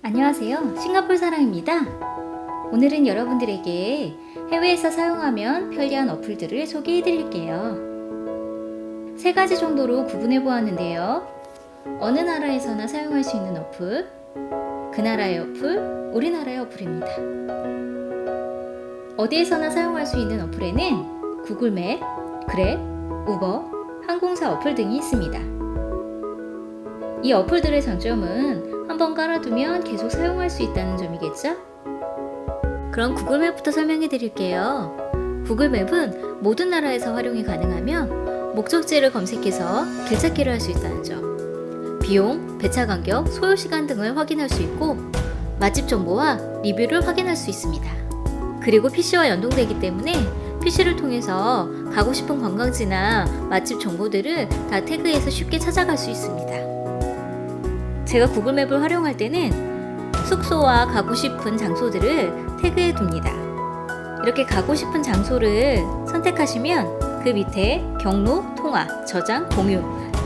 안녕하세요. 싱가포르 사랑입니다. 오늘은 여러분들에게 해외에서 사용하면 편리한 어플들을 소개해 드릴게요. 세 가지 정도로 구분해 보았는데요. 어느 나라에서나 사용할 수 있는 어플, 그 나라의 어플, 우리나라의 어플입니다. 어디에서나 사용할 수 있는 어플에는 구글맵, 그랩, 우버, 항공사 어플 등이 있습니다. 이 어플들의 장점은 한번 깔아두면 계속 사용할 수 있다는 점이겠죠? 그럼 구글맵부터 설명해 드릴게요. 구글맵은 모든 나라에서 활용이 가능하며 목적지를 검색해서 길찾기를 할 수 있다는 점, 비용, 배차 간격, 소요시간 등을 확인할 수 있고 맛집 정보와 리뷰를 확인할 수 있습니다. 그리고 PC와 연동되기 때문에 PC를 통해서 가고 싶은 관광지나 맛집 정보들을 다 태그해서 쉽게 찾아갈 수 있습니다. 제가 구글맵을 활용할 때는 숙소와 가고 싶은 장소들을 태그해 둡니다. 이렇게 가고 싶은 장소를 선택하시면 그 밑에 경로, 통화, 저장, 공유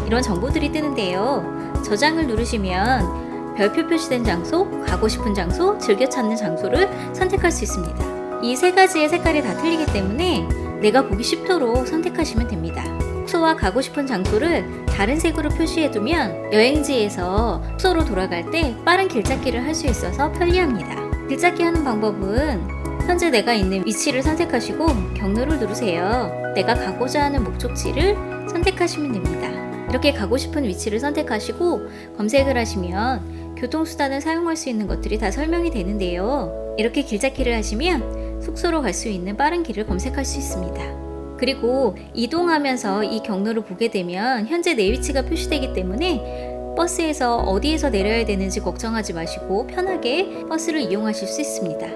이런 정보들이 뜨는데요. 저장을 누르시면 별표 표시된 장소, 가고 싶은 장소, 즐겨 찾는 장소를 선택할 수 있습니다. 이 세 가지의 색깔이 다 틀리기 때문에 내가 보기 쉽도록 선택하시면 됩니다. 숙소와 가고 싶은 장소를 다른 색으로 표시해두면 여행지에서 숙소로 돌아갈 때 빠른 길찾기를 할 수 있어서 편리합니다. 길찾기 하는 방법은 현재 내가 있는 위치를 선택하시고 경로를 누르세요. 내가 가고자 하는 목적지를 선택하시면 됩니다. 이렇게 가고 싶은 위치를 선택하시고 검색을 하시면 교통수단을 사용할 수 있는 것들이 다 설명이 되는데요. 이렇게 길찾기를 하시면 숙소로 갈 수 있는 빠른 길을 검색할 수 있습니다. 그리고 이동하면서 이 경로를 보게 되면 현재 내 위치가 표시되기 때문에 버스에서 어디에서 내려야 되는지 걱정하지 마시고 편하게 버스를 이용하실 수 있습니다.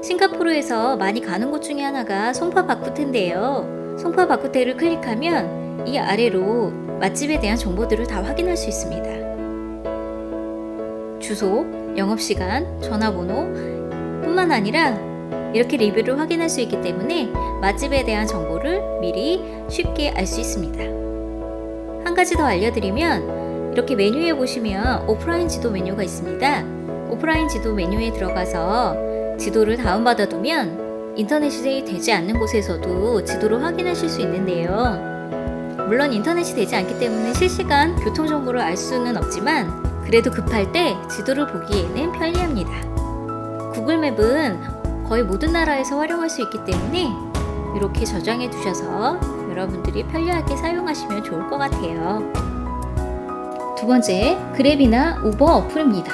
싱가포르에서 많이 가는 곳 중에 하나가 송파바쿠테인데요. 송파바쿠테를 클릭하면 이 아래로 맛집에 대한 정보들을 다 확인할 수 있습니다. 주소, 영업시간, 전화번호 뿐만 아니라 이렇게 리뷰를 확인할 수 있기 때문에 맛집에 대한 정보를 미리 쉽게 알 수 있습니다. 한 가지 더 알려드리면 이렇게 메뉴에 보시면 오프라인 지도 메뉴가 있습니다. 오프라인 지도 메뉴에 들어가서 지도를 다운받아 두면 인터넷이 되지 않는 곳에서도 지도를 확인하실 수 있는데요. 물론 인터넷이 되지 않기 때문에 실시간 교통정보를 알 수는 없지만 그래도 급할 때 지도를 보기에는 편리합니다. 구글맵은 거의 모든 나라에서 활용할 수 있기 때문에 이렇게 저장해 두셔서 여러분들이 편리하게 사용하시면 좋을 것 같아요. 두 번째, 그랩이나 우버 어플입니다.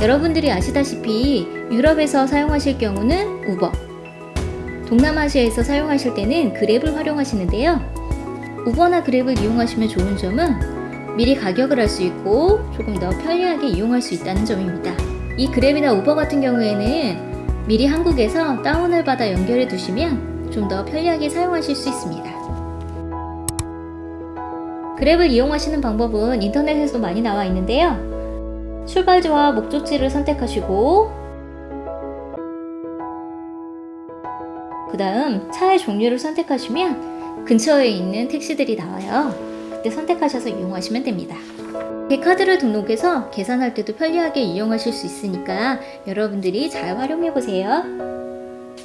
여러분들이 아시다시피 유럽에서 사용하실 경우는 우버, 동남아시아에서 사용하실 때는 그랩을 활용하시는데요. 우버나 그랩을 이용하시면 좋은 점은 미리 가격을 알 수 있고 조금 더 편리하게 이용할 수 있다는 점입니다. 이 그랩이나 우버 같은 경우에는 미리 한국에서 다운을 받아 연결해 두시면 좀 더 편리하게 사용하실 수 있습니다. 그랩을 이용하시는 방법은 인터넷에도 많이 나와 있는데요. 출발지와 목적지를 선택하시고 그 다음 차의 종류를 선택하시면 근처에 있는 택시들이 나와요. 그때 선택하셔서 이용하시면 됩니다. 카드를 등록해서 계산할 때도 편리하게 이용하실 수 있으니까 여러분들이 잘 활용해 보세요.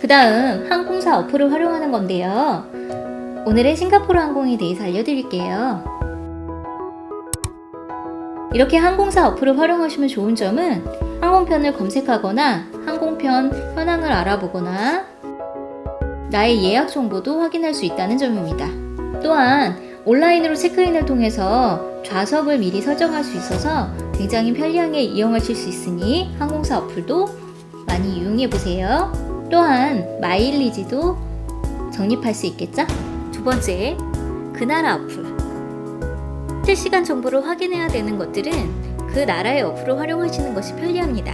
그 다음 항공사 어플을 활용하는 건데요. 오늘은 싱가포르 항공에 대해서 알려드릴게요. 이렇게 항공사 어플을 활용하시면 좋은 점은 항공편을 검색하거나 항공편 현황을 알아보거나 나의 예약 정보도 확인할 수 있다는 점입니다. 또한 온라인으로 체크인을 통해서 좌석을 미리 설정할 수 있어서 굉장히 편리하게 이용하실 수 있으니 항공사 어플도 많이 이용해 보세요. 또한 마일리지도 적립할 수 있겠죠? 두 번째, 그 나라 어플. 실시간 정보를 확인해야 되는 것들은 그 나라의 어플을 활용하시는 것이 편리합니다.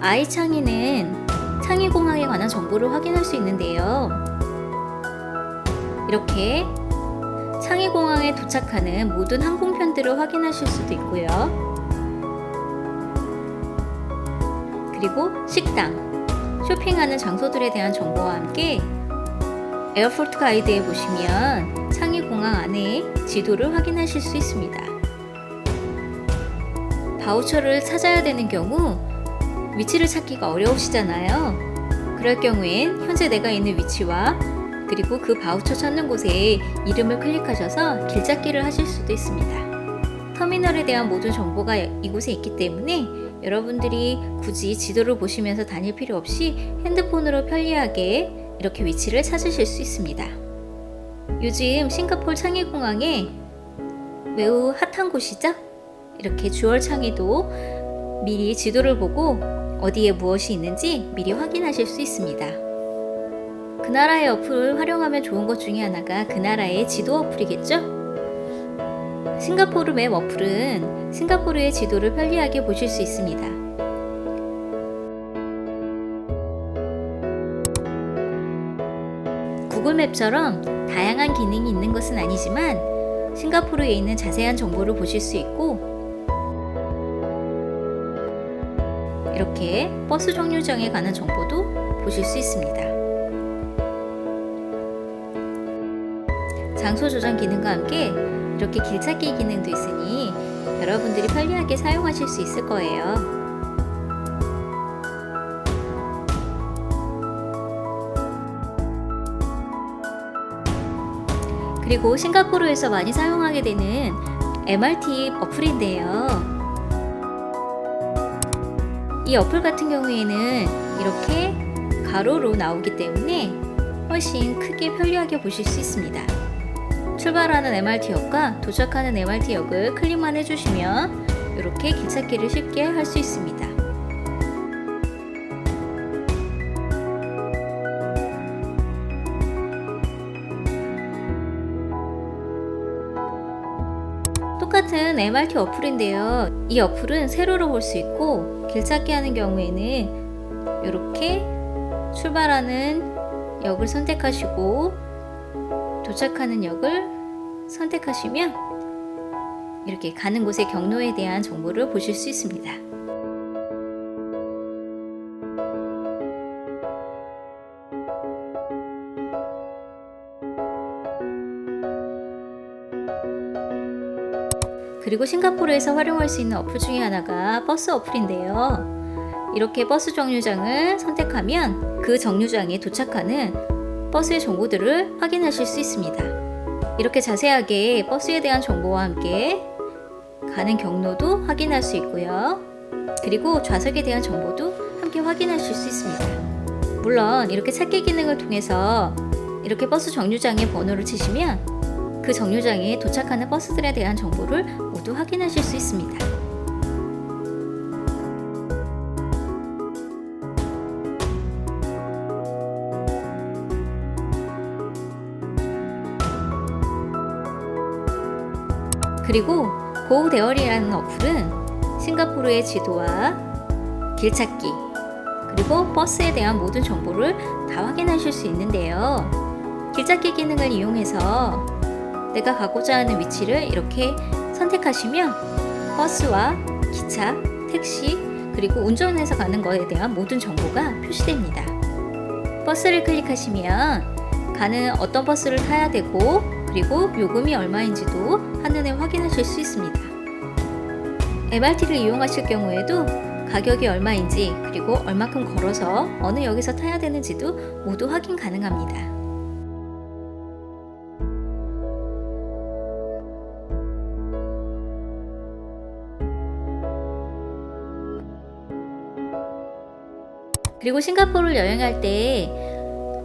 아이창에는 창의공항에 관한 정보를 확인할 수 있는데요. 이렇게 창의공항에 도착하는 모든 항공편들을 확인하실 수도 있고요. 그리고 식당, 쇼핑하는 장소들에 대한 정보와 함께 에어포트 가이드에 보시면 창의공항 안에 지도를 확인하실 수 있습니다. 바우처를 찾아야 되는 경우 위치를 찾기가 어려우시잖아요. 그럴 경우엔 현재 내가 있는 위치와 그리고 그 바우처 찾는 곳에 이름을 클릭하셔서 길찾기를 하실 수도 있습니다. 터미널에 대한 모든 정보가 이곳에 있기 때문에 여러분들이 굳이 지도를 보시면서 다닐 필요 없이 핸드폰으로 편리하게 이렇게 위치를 찾으실 수 있습니다. 요즘 싱가포르 창의공항에 매우 핫한 곳이죠? 이렇게 주얼 창의도 미리 지도를 보고 어디에 무엇이 있는지 미리 확인하실 수 있습니다. 그 나라의 어플을 활용하면 좋은 것 중에 하나가 그 나라의 지도 어플이겠죠? 싱가포르 맵 어플은 싱가포르의 지도를 편리하게 보실 수 있습니다. 구글 맵처럼 다양한 기능이 있는 것은 아니지만 싱가포르에 있는 자세한 정보를 보실 수 있고 이렇게 버스 정류장에 관한 정보도 보실 수 있습니다. 장소 조정 기능과 함께 이렇게 길찾기 기능도 있으니 여러분들이 편리하게 사용하실 수 있을 거예요. 그리고 싱가포르에서 많이 사용하게 되는 MRT 어플인데요. 이 어플 같은 경우에는 이렇게 가로로 나오기 때문에 훨씬 크게 편리하게 보실 수 있습니다. 출발하는 MRT역과 도착하는 MRT역을 클릭만 해주시면 이렇게 길찾기를 쉽게 할 수 있습니다. 똑같은 MRT 어플인데요. 이 어플은 세로로 볼 수 있고 길찾기 하는 경우에는 이렇게 출발하는 역을 선택하시고 도착하는 역을 선택하시면 이렇게 가는 곳의 경로에 대한 정보를 보실 수 있습니다. 그리고 싱가포르에서 활용할 수 있는 어플 중에 하나가 버스 어플인데요. 이렇게 버스 정류장을 선택하면 그 정류장에 도착하는 버스의 정보들을 확인하실 수 있습니다. 이렇게 자세하게 버스에 대한 정보와 함께 가는 경로도 확인할 수 있고요. 그리고 좌석에 대한 정보도 함께 확인하실 수 있습니다. 물론 이렇게 찾기 기능을 통해서 이렇게 버스 정류장의 번호를 치시면 그 정류장에 도착하는 버스들에 대한 정보를 모두 확인하실 수 있습니다. 그리고 고대얼이라는 어플은 싱가포르의 지도와 길찾기 그리고 버스에 대한 모든 정보를 다 확인하실 수 있는데요. 길찾기 기능을 이용해서 내가 가고자 하는 위치를 이렇게 선택하시면 버스와 기차, 택시 그리고 운전해서 가는 것에 대한 모든 정보가 표시됩니다. 버스를 클릭하시면 가는 어떤 버스를 타야 되고 그리고 요금이 얼마인지도 한눈에 확인하실 수 있습니다. MRT를 이용하실 경우에도 가격이 얼마인지 그리고 얼마큼 걸어서 어느 역에서 타야 되는지도 모두 확인 가능합니다. 그리고 싱가포르를 여행할 때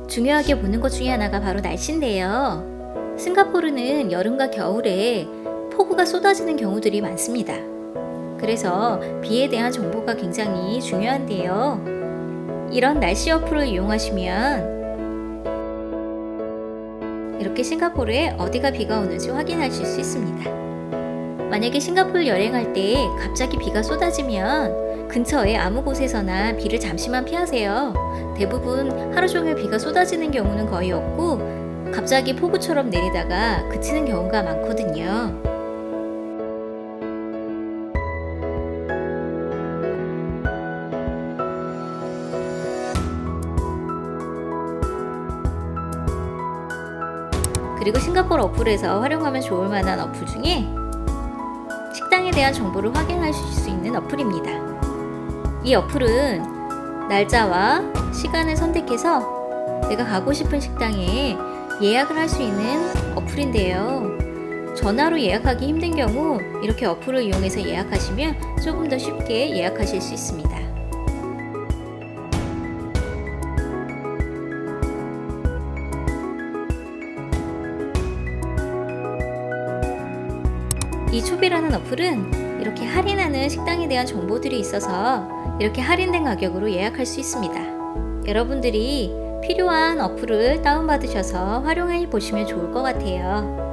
중요하게 보는 것 중에 하나가 바로 날씨인데요. 싱가포르는 여름과 겨울에 폭우가 쏟아지는 경우들이 많습니다. 그래서 비에 대한 정보가 굉장히 중요한데요. 이런 날씨 어플을 이용하시면 이렇게 싱가포르에 어디가 비가 오는지 확인하실 수 있습니다. 만약에 싱가포르 여행할 때 갑자기 비가 쏟아지면 근처에 아무 곳에서나 비를 잠시만 피하세요. 대부분 하루 종일 비가 쏟아지는 경우는 거의 없고 갑자기 폭우처럼 내리다가 그치는 경우가 많거든요. 그리고 싱가포르 어플에서 활용하면 좋을 만한 어플 중에 식당에 식당에 대한 정보를 확인하실 수 있는 어플입니다. 이 어플은 날짜와 시간을 선택해서 내가 가고 싶은 식당에 예약을 할 수 있는 어플인데요. 전화로 예약하기 힘든 경우 이렇게 어플을 이용해서 예약하시면 조금 더 쉽게 예약하실 수 있습니다. 이 초비라는 어플은 이렇게 할인하는 식당에 대한 정보들이 있어서 이렇게 할인된 가격으로 예약할 수 있습니다. 여러분들이 필요한 어플을 다운받으셔서 활용해 보시면 좋을 것 같아요.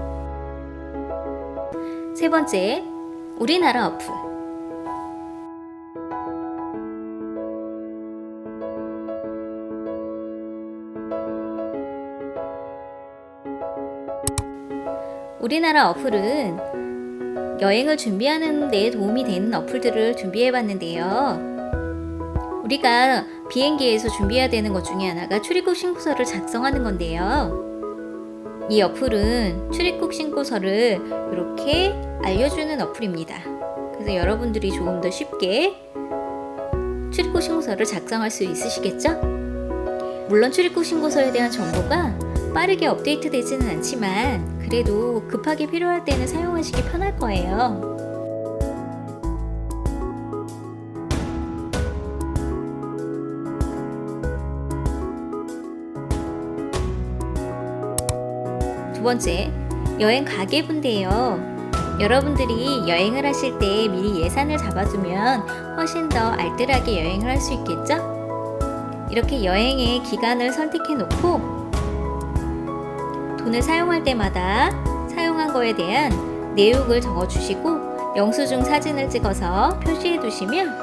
세 번째, 우리나라 어플. 우리나라 어플은 여행을 준비하는 데 도움이 되는 어플들을 준비해 봤는데요. 우리가 비행기에서 준비해야 되는 것 중에 하나가 출입국 신고서를 작성하는 건데요. 이 어플은 출입국 신고서를 이렇게 알려주는 어플입니다. 그래서 여러분들이 조금 더 쉽게 출입국 신고서를 작성할 수 있으시겠죠? 물론 출입국 신고서에 대한 정보가 빠르게 업데이트되지는 않지만 그래도 급하게 필요할 때는 사용하시기 편할 거예요. 두 번째, 여행 가계부인데요. 여러분들이 여행을 하실 때 미리 예산을 잡아두면 훨씬 더 알뜰하게 여행을 할 수 있겠죠? 이렇게 여행의 기간을 선택해 놓고 돈을 사용할 때마다 사용한 거에 대한 내역을 적어주시고 영수증 사진을 찍어서 표시해 두시면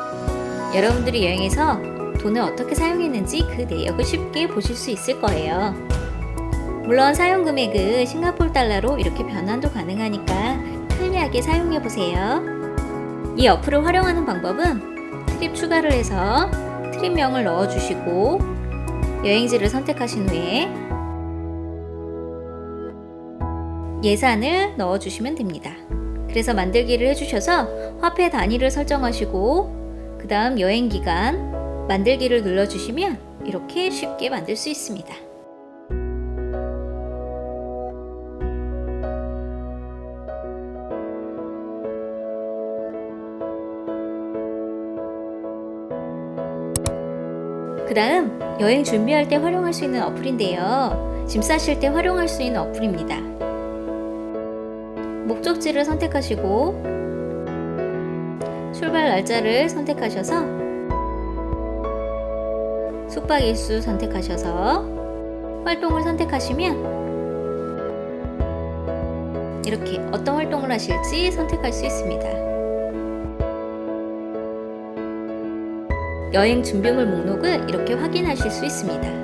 여러분들이 여행에서 돈을 어떻게 사용했는지 그 내역을 쉽게 보실 수 있을 거예요. 물론 사용 금액은 싱가포르 달러로 이렇게 변환도 가능하니까 편리하게 사용해 보세요. 이 어플을 활용하는 방법은 트립 추가를 해서 트립명을 넣어주시고 여행지를 선택하신 후에 예산을 넣어주시면 됩니다. 그래서 만들기를 해주셔서 화폐 단위를 설정하시고 그 다음 여행기간 만들기를 눌러주시면 이렇게 쉽게 만들 수 있습니다. 그 다음 여행 준비할 때 활용할 수 있는 어플인데요. 짐 싸실 때 활용할 수 있는 어플입니다. 목적지를 선택하시고 출발 날짜를 선택하셔서 숙박 일수 선택하셔서 활동을 선택하시면 이렇게 어떤 활동을 하실지 선택할 수 있습니다. 여행 준비물 목록을 이렇게 확인하실 수 있습니다.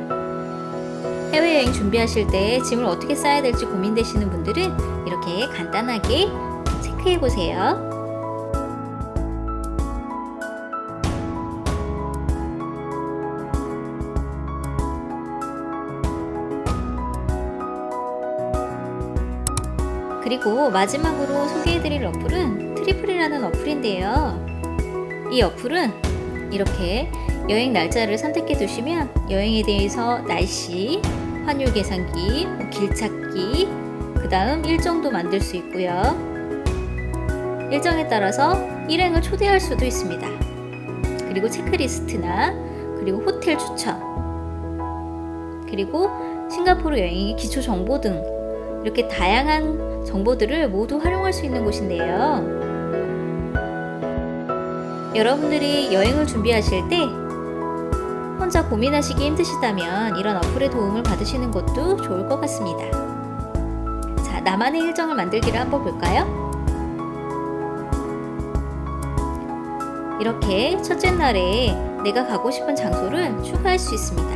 해외여행 준비하실 때 짐을 어떻게 싸야 될지 고민되시는 분들은 이렇게 간단하게 체크해 보세요. 그리고 마지막으로 소개해드릴 어플은 트리플이라는 어플인데요. 이 어플은 이렇게 여행 날짜를 선택해 두시면 여행에 대해서 날씨, 환율 계산기, 길 찾기, 그 다음 일정도 만들 수 있고요. 일정에 따라서 일행을 초대할 수도 있습니다. 그리고 체크리스트나 그리고 호텔 추천, 그리고 싱가포르 여행의 기초 정보 등 이렇게 다양한 정보들을 모두 활용할 수 있는 곳인데요. 여러분들이 여행을 준비하실 때 혼자 고민하시기 힘드시다면 이런 어플의 도움을 받으시는 것도 좋을 것 같습니다. 자, 나만의 일정을 만들기를 한번 볼까요? 이렇게 첫째 날에 내가 가고 싶은 장소를 추가할 수 있습니다.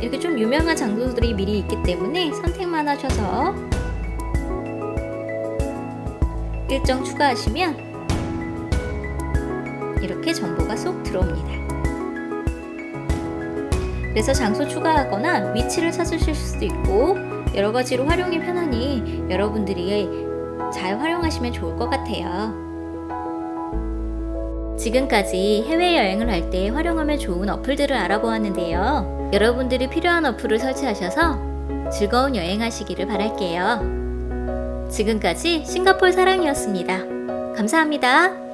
이렇게 좀 유명한 장소들이 미리 있기 때문에 선택만 하셔서 일정 추가하시면 이렇게 정보가 쏙 들어옵니다. 그래서 장소 추가하거나 위치를 찾으실 수도 있고 여러 가지로 활용이 편하니 여러분들이 잘 활용하시면 좋을 것 같아요. 지금까지 해외여행을 할 때 활용하면 좋은 어플들을 알아보았는데요. 여러분들이 필요한 어플을 설치하셔서 즐거운 여행하시기를 바랄게요. 지금까지 싱가포르 사랑이었습니다. 감사합니다.